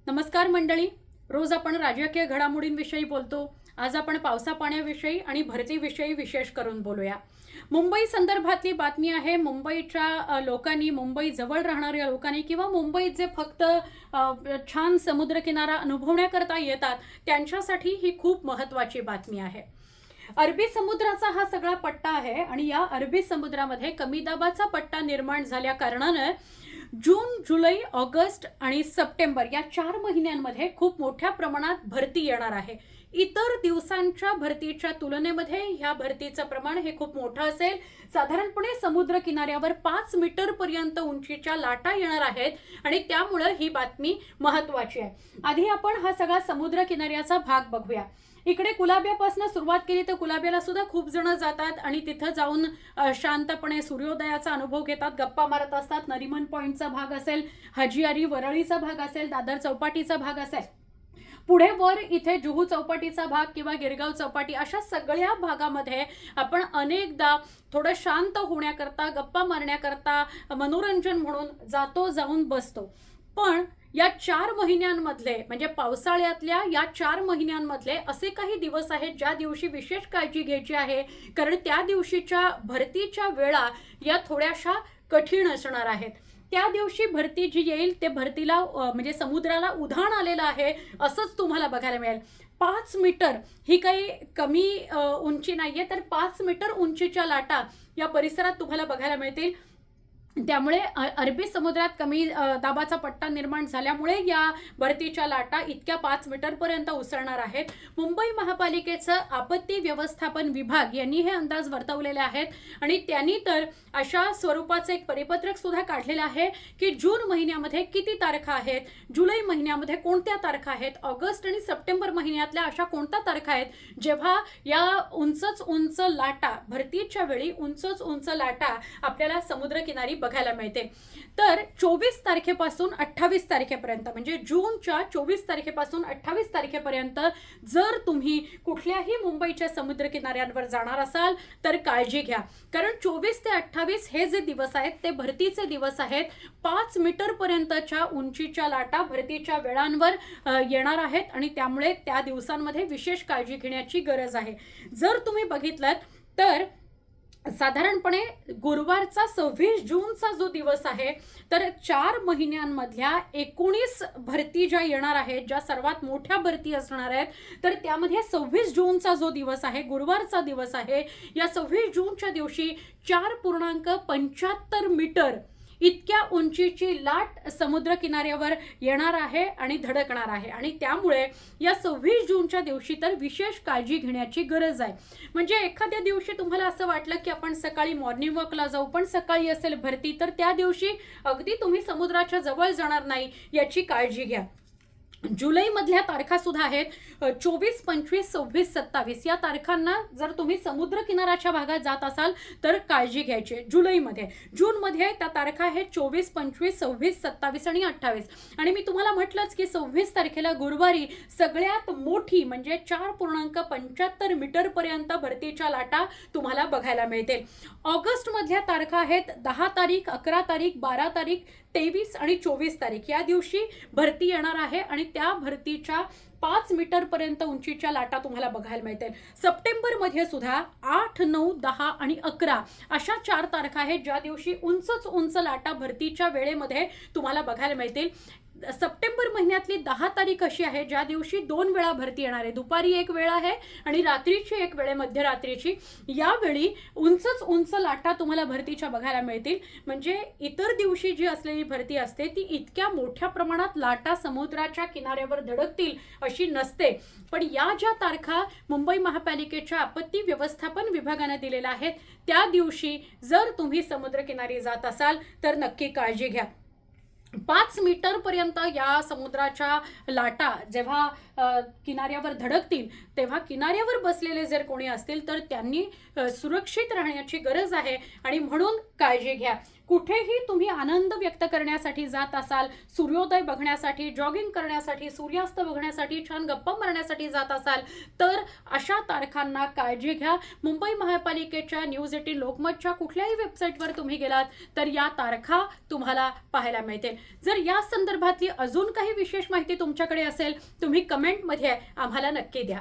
नमस्कार मंडळी. रोज आपण राजकीय घडामोडींविषयी बोलतो. आज आपण पावसा पाण्याविषयी आणि भरतीविषयी विशेष करून बोलूया. मुंबई संदर्भातली बातमी आहे. मुंबईच्या लोकांनी, मुंबई जवळ राहणाऱ्या लोकांनी किंवा मुंबईत जे फक्त छान समुद्रकिनारा अनुभवण्याकरता येतात त्यांच्यासाठी ही खूप महत्त्वाची बातमी आहे. अरबी समुद्राचा हा सगळा पट्टा आहे आणि या अरबी समुद्रामध्ये कमी दाबाचा पट्टा निर्माण झाल्या कारणाने जून, जुलै, ऑगस्ट आणि सप्टेंबर या 4 महिन्यांमध्ये खूप मोठ्या प्रमाणात भरती येणार आहे. इतर दिवसांच्या भरतीच्या तुलनेमध्ये ह्या भरतीचं प्रमाण हे खूप मोठं असेल. साधारणपणे समुद्र किनाऱ्यावर 5 मीटर पर्यंत उंचीच्या लाटा येणार आहेत आणि त्यामुळे ही बातमी महत्त्वाची आहे. आधी आपण हा सगळा समुद्र किनाऱ्याचा भाग बघूया. इकडे कुलाब्यापासून सुरुवात केली तर कुलाब्याला सुद्धा खूप जण जातात आणि तिथं जाऊन शांतपणे सूर्योदयाचा अनुभव घेतात, गप्पा मारत असतात. नरिमन पॉइंटचा भाग असेल, हाजीआरी वरळीचा भाग असेल, दादर चौपाटीचा भाग असेल, पुढे वर इथे जुहू चौपाटीचा भाग किंवा गिरगाव चौपाटी, अशा सगळ्या भागामध्ये आपण अनेकदा थोडं शांत होण्याकरता, गप्पा मारण्याकरता, मनोरंजन म्हणून जाऊन बसतो. पण या 4 महिन्यांमधले म्हणजे पावसाळ्यातल्या या 4 महिन्यांमधले असे काही दिवस आहेत ज्या दिवशी विशेष काळजी घ्यायची आहे, कारण त्या दिवशीच्या भरतीच्या वेळा या थोड्याशा कठीण असणार आहेत. त्या दिवशी भरती जी येईल ते भरतीला म्हणजे समुद्राला उधाण आलेलं आहे असंच तुम्हाला बघायला मिळेल. 5 मीटर ही काही कमी उंची नाहीये, तर 5 मीटर उंचीच्या लाटा या परिसरात तुम्हाला बघायला मिळतील. त्यामुळे अरबी समुद्रात कमी दाबाचा पट्टा निर्माण झाल्यामुळे या भरतीच्या लाटा इतक्या 5 मीटरपर्यंत उसळणार आहेत. मुंबई महापालिकेचं आपत्ती व्यवस्थापन विभाग यांनी हे अंदाज वर्तवलेले आहेत आणि त्यांनी तर अशा स्वरूपाचं एक परिपत्रक सुद्धा काढलेलं आहे की जून महिन्यामध्ये किती तारखा आहेत, जुलै महिन्यामध्ये कोणत्या तारखा आहेत, ऑगस्ट आणि सप्टेंबर महिन्यातल्या अशा कोणत्या तारखा आहेत जेव्हा या उंच लाटा, भरतीच्या वेळी उंच लाटा आपल्याला समुद्रकिनारी बघायला मिळते. तर 24 तारखेपासून 28 तारखेपर्यंत म्हणजे जूनच्या 24 तारखेपासून 28 तारखेपर्यंत जर तुम्ही कुठल्याही मुंबईच्या समुद्र किनाऱ्यांवर जाणार असाल तर काळजी घ्या, कारण 24 ते 28 हे जे दिवस आहेत ते भरतीचे दिवस आहेत. 5 मीटर पर्यंतच्या उंचीच्या लाटा भरतीच्या वेळांवर येणार आहेत आणि त्यामुळे त्या दिवसांमध्ये विशेष काळजी घेण्याची गरज आहे. जर तुम्ही बघितलं तर साधारणपणे गुरुवारचा 26 जूनचा जो दिवस आहे, तर 4 महिन्यांमधल्या 19 भरती ज्या येणार आहेत, ज्या सर्वात मोठ्या भरती असणार आहेत, तर त्यामध्ये 26 जूनचा जो दिवस आहे, गुरुवारचा दिवस आहे, या 26 जूनच्या दिवशी 4.75 मीटर इतक्या उंचीची लाट समुद्र किनाऱ्यावर येणार आहे आणि धडकणार आहे आणि त्यामुळे या 26 जूनच्या दिवशी तर विशेष काळजी घेण्याची गरज आहे. म्हणजे एखाद्या दिवशी तुम्हाला असं वाटलं की आपण सकाळी मॉर्निंग वॉकला जाऊ, पण सकाळी असेल भरती, तर त्या दिवशी अगदी तुम्ही समुद्राच्या जवळ जाणार नाही याची काळजी घ्या. जुलैमधल्या तारखा सुद्धा आहेत 24, 25, 26, 27 या तारखांना जर तुम्ही समुद्र किनाऱ्याच्या भागात जात असाल तर काळजी घ्यायची. जुलैमध्ये, जूनमध्ये त्या तारखा आहेत 24, 25, 26, 27 आणि 28 आणि मी तुम्हाला म्हटलंच की 26 तारखेला गुरुवारी सगळ्यात मोठी म्हणजे 4.75 मीटर पर्यंत भरतीच्या लाटा तुम्हाला बघायला मिळतील. ऑगस्टमधल्या तारखा आहेत 10 तारीख, 11 तारीख, 12 तारीख, 23 आणि 24 तारीख. या दिवशी भरती येणार आहे आणि त्या भरतीच्या 5 मीटर पर्यंत उंचीच्या लाटा तुम्हाला बघायला मिळतील. सप्टेंबरमध्ये सुद्धा 8, 9, 10 आणि 11 अशा 4 तारखा आहेत ज्या दिवशी उंच लाटा भरतीच्या वेळेमध्ये तुम्हाला बघायला मिळतील. सप्टेंबर महिन्यातली 10 तारीख अशी आहे ज्या दिवशी 2 वेळा भरती येणार आहे. दुपारी एक वेळ आहे आणि रात्रीची एक वेळ, मध्यरात्रीची. यावेळी उंच लाटा तुम्हाला भरतीच्या बघायला मिळतील. म्हणजे इतर दिवशी जी असलेली भरती असते ती इतक्या मोठ्या प्रमाणात लाटा समुद्राच्या किनाऱ्यावर धडकतील अशी नसते. पण या ज्या तारखा मुंबई महापालिकेच्या आपत्ती व्यवस्थापन विभागाने दिलेल्या आहेत त्या दिवशी जर तुम्ही समुद्रकिनारी जात असाल तर नक्की काळजी घ्या. 5 मीटर पर्यंत या समुद्राच्या लाटा जेव्हा किनाऱ्यावर धडकतील तेव्हा किनाऱ्यावर बसलेले जर कोणी असतील तर त्यांनी सुरक्षित राहण्याची गरज आहे आणि म्हणून काळजी घ्या. कुठेही तुम्ही आनंद व्यक्त करण्यासाठी जात असाल, सूर्योदय बघण्यासाठी, जॉगिंग करण्यासाठी, सूर्यास्त बघण्यासाठी, छान गप्पा मारण्यासाठी जात असाल, तर अशा तारखांना काळजी घ्या. मुंबई महापालिकेच्या न्यूज18 लोकमतच्या कुठल्याही वेबसाईटवर तुम्ही गेलात तर या तारखा तुम्हाला पाहायला मिळतील. जर या संदर्भातली अजून काही विशेष माहिती तुमच्याकडे असेल, तुम्ही कमेंटमध्ये आम्हाला नक्की द्या.